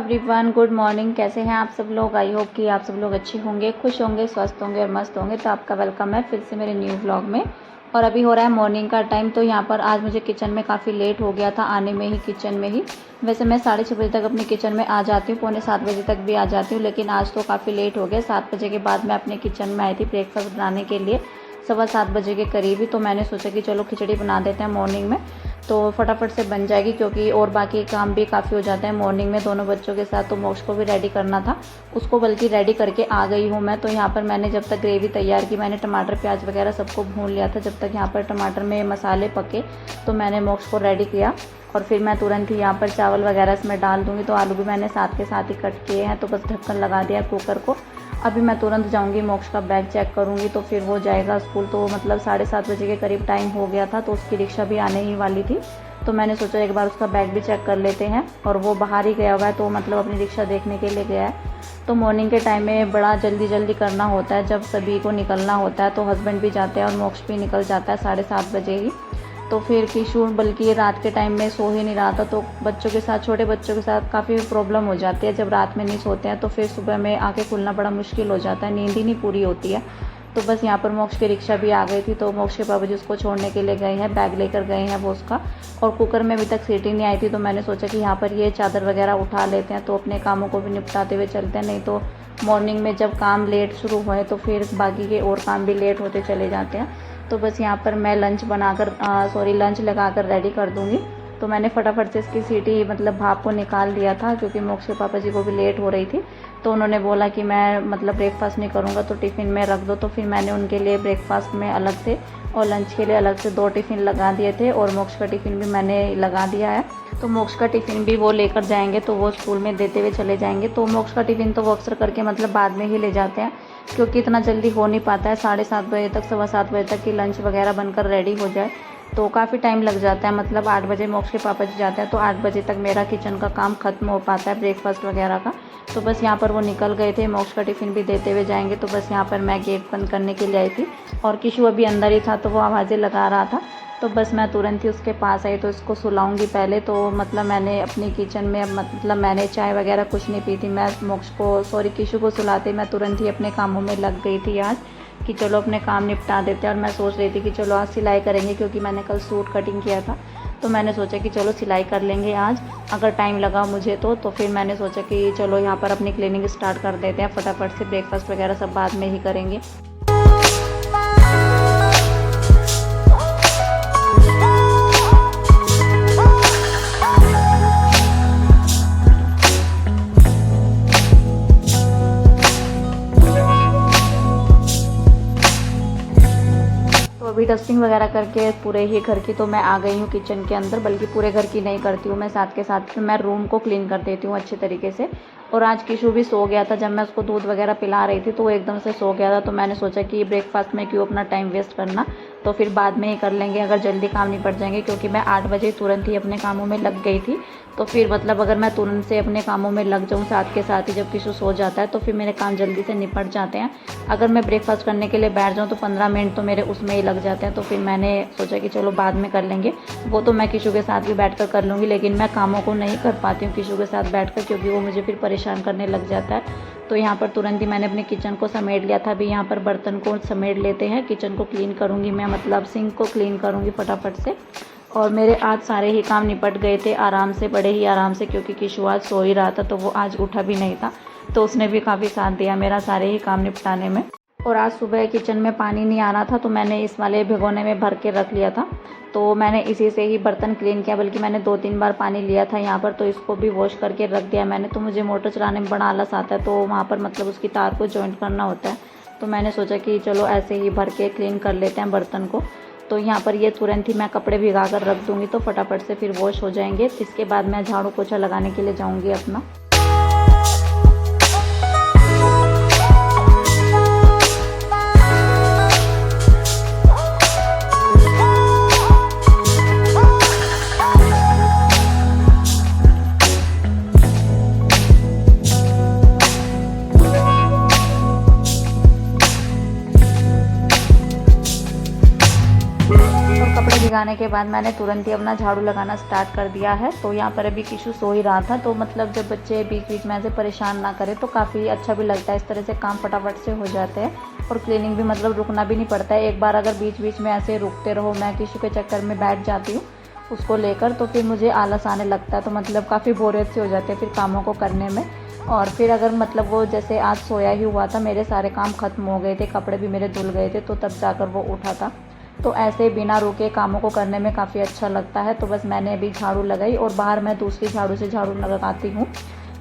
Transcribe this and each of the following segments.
Everyone, good morning. कैसे हैं आप सब लोग? आई होप कि आप सब लोग अच्छे होंगे, खुश होंगे, स्वस्थ होंगे और मस्त होंगे। तो आपका वेलकम है फिर से मेरे न्यू व्लॉग में। और अभी हो रहा है मॉर्निंग का टाइम। तो यहाँ पर आज मुझे किचन में काफ़ी लेट हो गया था आने में ही, किचन में ही। वैसे मैं 6:30 बजे तक अपने किचन में आ जाती हूँ, पौने 7 बजे तक भी आ जाती हूँ, लेकिन आज तो काफ़ी लेट हो गया। 7 बजे के बाद मैं अपने किचन में आई थी ब्रेकफास्ट बनाने के लिए, 7:15 बजे के करीब ही। तो मैंने सोचा कि चलो खिचड़ी बना देते हैं मॉर्निंग में, तो फटाफट से बन जाएगी, क्योंकि और बाकी काम भी काफ़ी हो जाते हैं मॉर्निंग में दोनों बच्चों के साथ। तो मोक्ष को भी रेडी करना था, उसको बल्कि रेडी करके आ गई हूँ मैं। तो यहाँ पर मैंने जब तक ग्रेवी तैयार की, मैंने टमाटर प्याज वगैरह सबको भून लिया था। जब तक यहाँ पर टमाटर में मसाले पके तो मैंने मोक्ष को रेडी किया, और फिर मैं तुरंत ही यहाँ पर चावल वगैरह इसमें डाल दूँगी। तो आलू भी मैंने साथ के साथ ही कट किए हैं, तो बस ढक्कन लगा दिया कुकर को। अभी मैं तुरंत जाऊंगी, मोक्ष का बैग चेक करूंगी, तो फिर वो जाएगा स्कूल। तो मतलब 7:30 बजे के करीब टाइम हो गया था, तो उसकी रिक्शा भी आने ही वाली थी। तो मैंने सोचा एक बार उसका बैग भी चेक कर लेते हैं, और वो बाहर ही गया हुआ है, तो मतलब अपनी रिक्शा देखने के लिए गया है। तो मॉर्निंग के टाइम में बड़ा जल्दी जल्दी करना होता है, जब सभी को निकलना होता है। तो हस्बैंड भी जाते हैं और मोक्ष भी निकल जाता है 7:30 बजे ही। तो फिर किशोर बल्कि रात के टाइम में सो ही नहीं रहा था। तो बच्चों के साथ, छोटे बच्चों के साथ काफ़ी प्रॉब्लम हो जाती है जब रात में नहीं सोते हैं, तो फिर सुबह में आंखें खुलना बड़ा मुश्किल हो जाता है, नींद ही नहीं पूरी होती है। तो बस यहाँ पर मोक्ष की रिक्शा भी आ गई थी, तो मोक्ष के पापा जी उसको छोड़ने के लिए गए हैं, बैग लेकर गए हैं वो उसका। और कुकर में अभी तक सीटी नहीं आई थी, तो मैंने सोचा कि यहाँ पर ये चादर वगैरह उठा लेते हैं, तो अपने कामों को भी निपटाते हुए चलते हैं। नहीं तो मॉर्निंग में जब काम लेट शुरू हुए तो फिर बाकी के और काम भी लेट होते चले जाते हैं। तो बस यहाँ पर मैं लंच लगाकर रेडी कर दूँगी। तो मैंने फटाफट से इसकी सीटी मतलब भाप को निकाल दिया था, क्योंकि मोक्ष के पापा जी को भी लेट हो रही थी। तो उन्होंने बोला कि मैं मतलब ब्रेकफास्ट नहीं करूँगा, तो टिफ़िन में रख दो। तो फिर मैंने उनके लिए ब्रेकफास्ट में अलग से और लंच के लिए अलग से 2 टिफ़िन लगा दिए थे, और मोक्ष का टिफ़िन भी मैंने लगा दिया है। तो मोक्ष का टिफ़िन भी वो लेकर जाएंगे, तो वो स्कूल में देते हुए चले जाएंगे। तो मोक्ष का टिफ़िन तो वो अक्सर करके मतलब बाद में ही ले जाते हैं, क्योंकि इतना जल्दी हो नहीं पाता है। 7:30 बजे तक, 7:15 बजे तक कि लंच वगैरह बनकर रेडी हो जाए, तो काफ़ी टाइम लग जाता है। मतलब 8 बजे मोक्ष के पापा जी जाते हैं, तो 8 बजे तक मेरा किचन का काम ख़त्म हो पाता है, ब्रेकफास्ट वगैरह का। तो बस यहाँ पर वो निकल गए थे, मोक्ष का टिफ़िन भी देते हुए जाएंगे। तो बस यहाँ पर मैं गेट बंद करने के लिए आई थी, और किशु अभी अंदर ही था, तो वो आवाज़ें लगा रहा था। तो बस मैं तुरंत ही उसके पास आई, तो इसको सुलाऊंगी पहले। तो मतलब मैंने अपनी किचन में मतलब मैंने चाय वगैरह कुछ नहीं पी थी। मैं किशु को सुलाते मैं तुरंत ही अपने कामों में लग गई थी आज, कि चलो अपने काम निपटा देते हैं। और मैं सोच रही थी कि चलो आज सिलाई करेंगे, क्योंकि मैंने कल सूट कटिंग किया था। तो मैंने सोचा कि चलो सिलाई कर लेंगे आज, अगर टाइम लगा मुझे तो फिर मैंने सोचा कि चलो यहाँ पर अपनी क्लीनिंग स्टार्ट कर देते हैं फटाफट से। ब्रेकफास्ट वगैरह सब बाद में ही करेंगे। अभी डस्टिंग वगैरह करके पूरे ही घर की तो मैं आ गई हूँ किचन के अंदर, बल्कि पूरे घर की नहीं करती हूँ मैं, साथ के साथ मैं रूम को क्लीन कर देती हूँ अच्छे तरीके से। और आज किशु भी सो गया था, जब मैं उसको दूध वगैरह पिला रही थी तो वो एकदम से सो गया था। तो मैंने सोचा कि ब्रेकफास्ट में क्यों अपना टाइम वेस्ट करना, तो फिर बाद में ही कर लेंगे अगर जल्दी काम निपट जाएंगे। क्योंकि मैं 8 बजे तुरंत ही अपने कामों में लग गई थी, तो फिर मतलब अगर मैं तुरंत से अपने कामों में लग जाऊँ साथ के साथ ही जब किशु सो जाता है, तो फिर मेरे काम जल्दी से निपट जाते हैं। अगर मैं ब्रेकफास्ट करने के लिए बैठ जाऊँ तो 15 मिनट तो मेरे उसमें ही लग जाते हैं। तो फिर मैंने सोचा कि चलो बाद में कर लेंगे, वो तो मैं किशु के साथ भी बैठकर कर लूँगी, लेकिन मैं कामों को नहीं कर पाती हूँ किशु के साथ बैठकर, क्योंकि वो मुझे फिर परेशान करने लग जाता है। तो यहाँ पर तुरंत ही मैंने अपने किचन को समेट लिया था। अभी यहाँ पर बर्तन को समेट लेते हैं, किचन को क्लीन करूँगी मैं, मतलब सिंक को क्लीन करूँगी फटाफट से। और मेरे आज सारे ही काम निपट गए थे आराम से, बड़े ही आराम से, क्योंकि किशु आज सो ही रहा था, तो वो आज उठा भी नहीं था। तो उसने भी काफ़ी साथ दिया मेरा सारे ही काम निपटाने में। और आज सुबह किचन में पानी नहीं आ रहा था, तो मैंने इस वाले भिगोने में भर के रख लिया था। तो मैंने इसी से ही बर्तन क्लीन किया, बल्कि मैंने 2-3 बार पानी लिया था यहाँ पर, तो इसको भी वॉश करके रख दिया मैंने। तो मुझे मोटर चलाने में बड़ा आलस आता है, तो वहाँ पर मतलब उसकी तार को जॉइंट करना होता है। तो मैंने सोचा कि चलो ऐसे ही भर के क्लीन कर लेते हैं बर्तन को। तो यहाँ पर ये तुरंत ही मैं कपड़े भिगा कर रख दूँगी, तो फटाफट से फिर वॉश हो जाएंगे। इसके बाद मैं झाड़ू पोछा लगाने के लिए जाऊँगी अपना। कपड़े भिगाने के बाद मैंने तुरंत ही अपना झाड़ू लगाना स्टार्ट कर दिया है। तो यहाँ पर अभी किशु सो ही रहा था, तो मतलब जब बच्चे बीच बीच में ऐसे परेशान ना करें तो काफ़ी अच्छा भी लगता है। इस तरह से काम फटाफट से हो जाते हैं और क्लीनिंग भी मतलब रुकना भी नहीं पड़ता है। एक बार अगर बीच बीच में ऐसे रुकते रहो, मैं किशु के चक्कर में बैठ जाती हूँ उसको लेकर, तो फिर मुझे आलस आने लगता है। तो मतलब काफ़ी बोरियत से हो जाते हैं फिर कामों को करने में। और फिर अगर मतलब वो जैसे आज सोया ही हुआ था, मेरे सारे काम ख़त्म हो गए थे, कपड़े भी मेरे धुल गए थे, तो तब जाकर वो उठा था। तो ऐसे बिना रुके कामों को करने में काफ़ी अच्छा लगता है। तो बस मैंने अभी झाड़ू लगाई और बाहर मैं दूसरी झाड़ू से झाड़ू लगाती हूँ,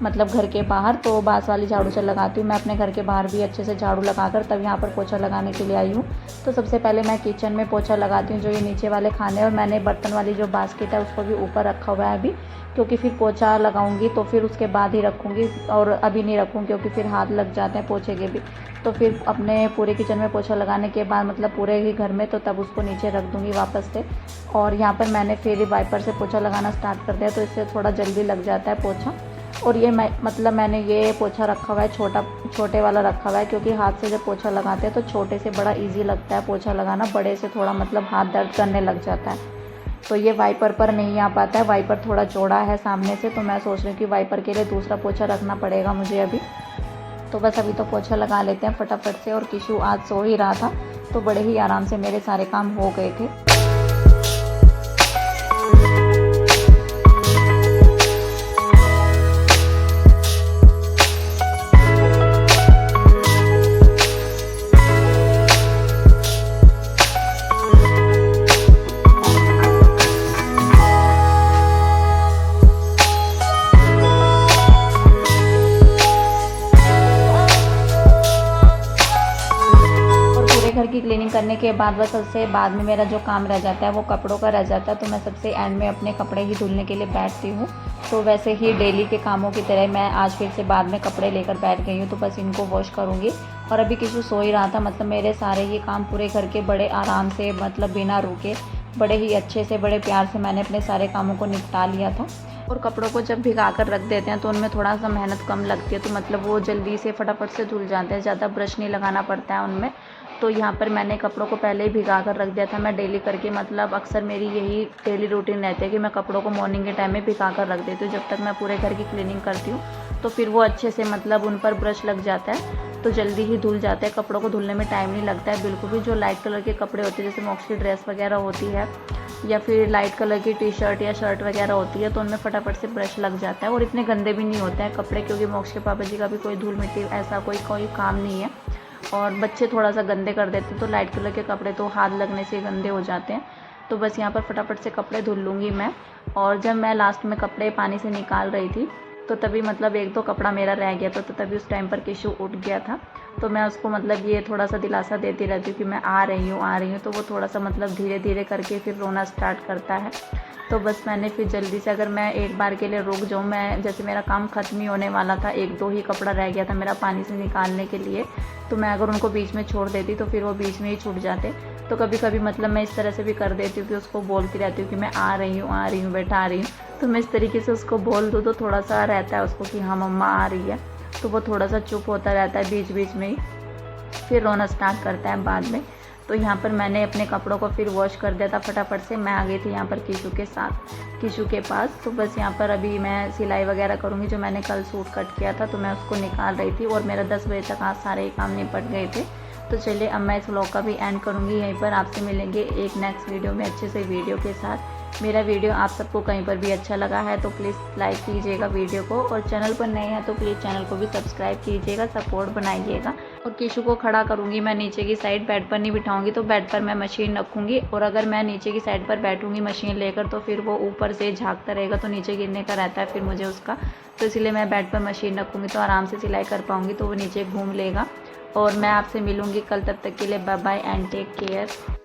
मतलब घर के बाहर। तो बांस वाली झाड़ू से लगाती हूँ। मैं अपने घर के बाहर भी अच्छे से झाड़ू लगाकर तब यहाँ पर पोछा लगाने के लिए आई हूँ। तो सबसे पहले मैं किचन में पोछा लगाती हूँ, जो ये नीचे वाले खाने, और मैंने बर्तन वाली जो बास्केट है उसको भी ऊपर रखा हुआ है अभी, क्योंकि फिर पोछा लगाऊंगी तो फिर उसके बाद ही रखूँगी, और अभी नहीं रखूँगी क्योंकि फिर हाथ लग जाते हैं पोछे के भी। तो फिर अपने पूरे किचन में पोछा लगाने के बाद मतलब पूरे ही घर में, तो तब उसको नीचे रख दूँगी वापस से। और यहाँ पर मैंने फिर वाइपर से पोछा लगाना स्टार्ट कर दिया, तो इससे थोड़ा जल्दी लग जाता है पोछा। और ये मैंने ये पोछा रखा हुआ है, छोटे वाला रखा हुआ है, क्योंकि हाथ से जब पोछा लगाते हैं तो छोटे से बड़ा इजी लगता है पोछा लगाना, बड़े से थोड़ा मतलब हाथ दर्द करने लग जाता है। तो ये वाइपर पर नहीं आ पाता है, वाइपर थोड़ा चौड़ा है सामने से, तो मैं सोच रही हूँ कि वाइपर के लिए दूसरा पोछा रखना पड़ेगा मुझे अभी। तो बस अभी तो पोछा लगा लेते हैं फटाफट से। और किशु आज सो ही रहा था, तो बड़े ही आराम से मेरे सारे काम हो गए थे। घर की क्लीनिंग करने के बाद बस सबसे बाद में मेरा जो काम रह जाता है वो कपड़ों का रह जाता है। तो मैं सबसे एंड में अपने कपड़े ही धुलने के लिए बैठती हूँ। तो वैसे ही डेली के कामों की तरह मैं आज फिर से बाद में कपड़े लेकर बैठ गई हूँ, तो बस इनको वॉश करूँगी। और अभी किशु सो ही रहा था, मतलब मेरे सारे ही काम पूरे घर के बड़े आराम से, मतलब बिना रुके, बड़े ही अच्छे से, बड़े प्यार से मैंने अपने सारे कामों को निपटा लिया था। और कपड़ों को जब भिगा कर रख देते हैं तो उनमें थोड़ा सा मेहनत कम लगती है, तो मतलब वो जल्दी से फटाफट से धुल जाते हैं, ज़्यादा ब्रश नहीं लगाना पड़ता है उनमें। तो यहाँ पर मैंने कपड़ों को पहले ही भिगा कर रख दिया था। मैं डेली करके, मतलब अक्सर मेरी यही डेली रूटीन रहती है कि मैं कपड़ों को मॉर्निंग के टाइम में भिगा कर रख देती हूँ। जब तक मैं पूरे घर की क्लीनिंग करती हूँ तो फिर वो अच्छे से, मतलब उन पर ब्रश लग जाता है तो जल्दी ही धुल जाते हैं। कपड़ों को धुलने में टाइम नहीं लगता है बिल्कुल भी। जो लाइट कलर के कपड़े होते हैं, जैसे मॉक्स की ड्रेस वगैरह होती है या फिर लाइट कलर की टी शर्ट या शर्ट वगैरह होती है, तो उनमें फटाफट से ब्रश लग जाता है और इतने गंदे भी नहीं होते हैं कपड़े, क्योंकि मोक्ष के पापा जी का भी कोई धूल मिट्टी ऐसा कोई काम नहीं है। और बच्चे थोड़ा सा गंदे कर देते हैं, तो लाइट कलर के कपड़े तो हाथ लगने से गंदे हो जाते हैं। तो बस यहाँ पर फटाफट से कपड़े धुल लूँगी मैं। और जब मैं लास्ट में कपड़े पानी से निकाल रही थी तो तभी मतलब एक दो कपड़ा मेरा रह गया था, तो तभी उस टाइम पर किशु उठ गया था। तो मैं उसको मतलब ये थोड़ा सा दिलासा देती रहती हूँ कि मैं आ रही हूँ। तो वो थोड़ा सा मतलब धीरे धीरे करके फिर रोना स्टार्ट करता है। तो बस मैंने फिर जल्दी से, अगर मैं एक बार के लिए रुक जाऊँ, मैं जैसे मेरा काम ख़त्म ही होने वाला था, एक दो ही कपड़ा रह गया था मेरा पानी से निकालने के लिए, तो मैं अगर उनको बीच में छोड़ देती तो फिर वो बीच में ही छूट जाते। तो कभी कभी मतलब मैं इस तरह से भी कर देती हूँ कि उसको बोलती रहती हूँ कि मैं आ रही हूँ बेटा, आ रही हूँ। तो मैं इस तरीके से उसको बोल दूँ तो थोड़ा सा रहता है उसको कि हाँ मम्मा आ रही है, तो वो थोड़ा सा चुप होता रहता है बीच बीच में ही, फिर रोना स्टार्ट करता है बाद में। तो यहाँ पर मैंने अपने कपड़ों को फिर वॉश कर दिया था फटाफट से। मैं आ गई थी यहाँ पर किशु के पास। तो बस यहाँ पर अभी मैं सिलाई वगैरह करूँगी। जो मैंने कल सूट कट किया था तो मैं उसको निकाल रही थी और मेरा 10 बजे तक आज सारे काम निपट गए थे। तो चलिए अब मैं इस व्लॉग का भी एंड करूँगी यहीं पर। आपसे मिलेंगे एक नेक्स्ट वीडियो में अच्छे से वीडियो के साथ। मेरा वीडियो आप सबको कहीं पर भी अच्छा लगा है तो प्लीज़ लाइक कीजिएगा वीडियो को, और चैनल पर नए हैं तो प्लीज़ चैनल को भी सब्सक्राइब कीजिएगा, सपोर्ट बनाइएगा। और किशु को खड़ा करूँगी मैं नीचे की साइड, बेड पर नहीं बिठाऊँगी, तो बेड पर मैं मशीन रखूँगी। और अगर मैं नीचे की साइड पर बैठूँगी मशीन लेकर तो फिर वो ऊपर से झाँकता रहेगा, तो नीचे गिरने का रहता है फिर मुझे उसका। तो इसलिए मैं बेड पर मशीन रखूँगी तो आराम से सिलाई कर पाऊँगी, तो वो नीचे घूम लेगा। और मैं आपसे मिलूँगी कल, तब तक के लिए bye bye and take care.